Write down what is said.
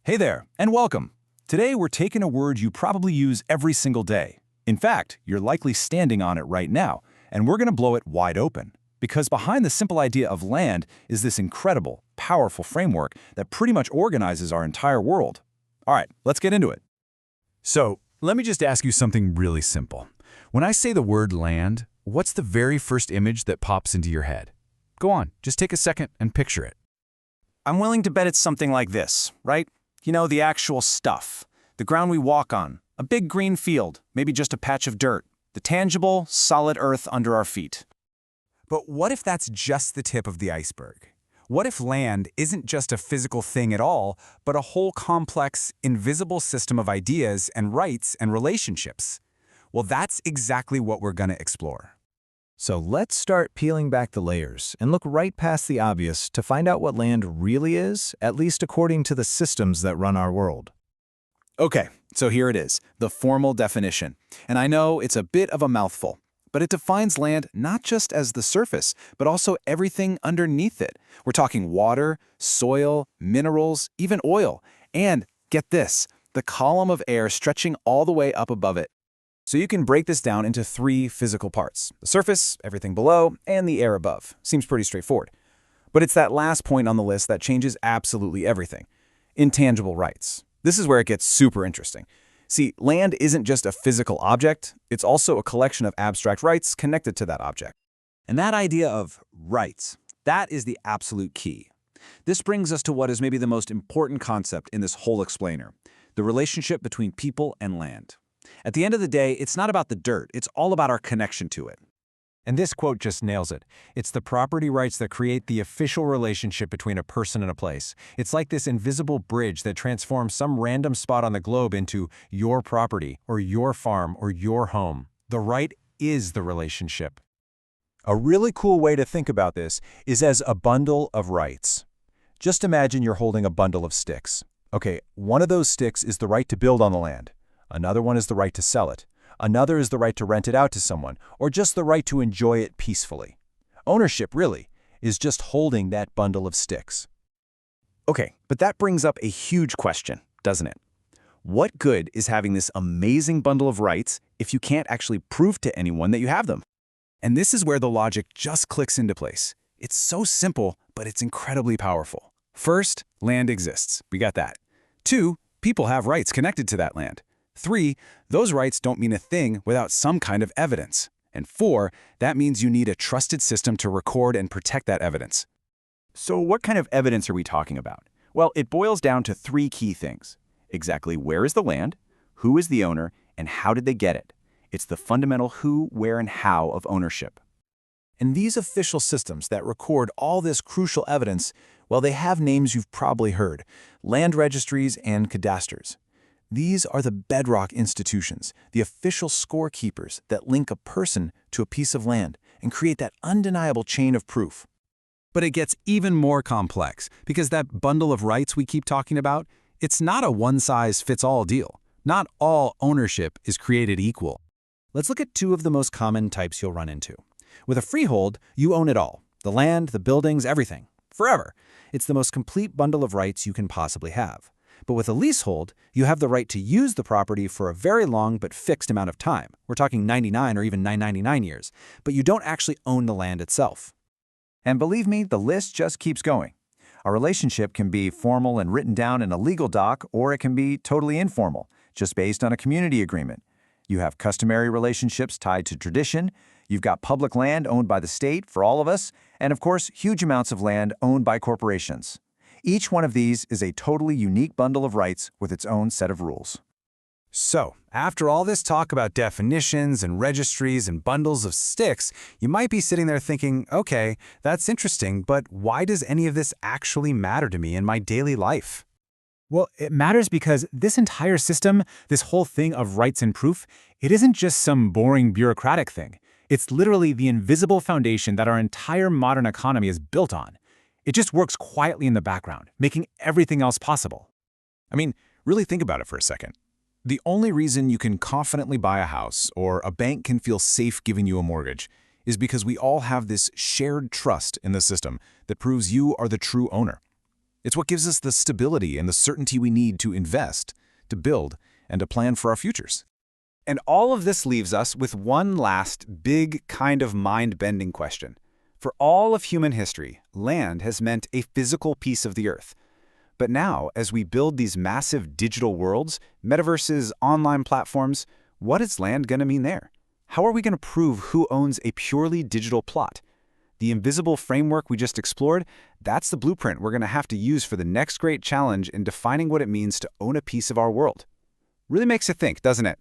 Hey there, and welcome. Today we're taking a word you probably use every single day. In fact, you're likely standing on it right now, and we're going to blow it wide open. Because behind the simple idea of land is this incredible, powerful framework that pretty much organizes our entire world. All right, let's get into it. So, let me just ask you something really simple. When I say the word land, what's the very first image that pops into your head? Go on, just take a second and picture it. I'm willing to bet it's something like this, right? You know, the actual stuff. The ground we walk on. A big green field, maybe just a patch of dirt. The tangible, solid earth under our feet. But what if that's just the tip of the iceberg? What if land isn't just a physical thing at all, but a whole complex, invisible system of ideas and rights and relationships? Well, that's exactly what we're going to explore. So let's start peeling back the layers and look right past the obvious to find out what land really is, at least according to the systems that run our world. Okay, so here it is, the formal definition. And I know it's a bit of a mouthful, but it defines land not just as the surface, but also everything underneath it. We're talking water, soil, minerals, even oil, and, get this, the column of air stretching all the way up above it. So you can break this down into three physical parts: the surface, everything below, and the air above. Seems pretty straightforward. But it's that last point on the list that changes absolutely everything. Intangible rights. This is where it gets super interesting. See, land isn't just a physical object, it's also a collection of abstract rights connected to that object. And that idea of rights, that is the absolute key. This brings us to what is maybe the most important concept in this whole explainer: the relationship between people and land. At the end of the day, it's not about the dirt, it's all about our connection to it. And this quote just nails it. It's the property rights that create the official relationship between a person and a place. It's like this invisible bridge that transforms some random spot on the globe into your property, or your farm, or your home. The right is the relationship. A really cool way to think about this is as a bundle of rights. Just imagine you're holding a bundle of sticks. Okay, one of those sticks is the right to build on the land. Another one is the right to sell it. Another is the right to rent it out to someone, or just the right to enjoy it peacefully. Ownership, really, is just holding that bundle of sticks. Okay, but that brings up a huge question, doesn't it? What good is having this amazing bundle of rights if you can't actually prove to anyone that you have them? And this is where the logic just clicks into place. It's so simple, but it's incredibly powerful. First, land exists. We got that. 2, people have rights connected to that land. 3, those rights don't mean a thing without some kind of evidence. And 4, that means you need a trusted system to record and protect that evidence. So what kind of evidence are we talking about? Well, it boils down to 3 key things. Exactly where is the land, who is the owner, and how did they get it? It's the fundamental who, where, and how of ownership. And these official systems that record all this crucial evidence, well, they have names you've probably heard: land registries and cadasters. These are the bedrock institutions, the official scorekeepers that link a person to a piece of land and create that undeniable chain of proof. But it gets even more complex, because that bundle of rights we keep talking about, it's not a one-size-fits-all deal. Not all ownership is created equal. Let's look at 2 of the most common types you'll run into. With a freehold, you own it all: the land, the buildings, everything, forever. It's the most complete bundle of rights you can possibly have. But with a leasehold, you have the right to use the property for a very long but fixed amount of time. We're talking 99 or even 999 years, but you don't actually own the land itself. And believe me, the list just keeps going. A relationship can be formal and written down in a legal doc, or it can be totally informal, just based on a community agreement. You have customary relationships tied to tradition, you've got public land owned by the state for all of us, and of course, huge amounts of land owned by corporations. Each one of these is a totally unique bundle of rights with its own set of rules. So, after all this talk about definitions and registries and bundles of sticks, you might be sitting there thinking, okay, that's interesting, but why does any of this actually matter to me in my daily life? Well, it matters because this entire system, this whole thing of rights and proof, it isn't just some boring bureaucratic thing. It's literally the invisible foundation that our entire modern economy is built on. It just works quietly in the background, making everything else possible. I mean, really think about it for a second. The only reason you can confidently buy a house or a bank can feel safe giving you a mortgage is because we all have this shared trust in the system that proves you are the true owner. It's what gives us the stability and the certainty we need to invest, to build, and to plan for our futures. And all of this leaves us with one last big kind of mind-bending question. For all of human history, land has meant a physical piece of the earth. But now, as we build these massive digital worlds, metaverses, online platforms, what is land going to mean there? How are we going to prove who owns a purely digital plot? The invisible framework we just explored, that's the blueprint we're going to have to use for the next great challenge in defining what it means to own a piece of our world. Really makes you think, doesn't it?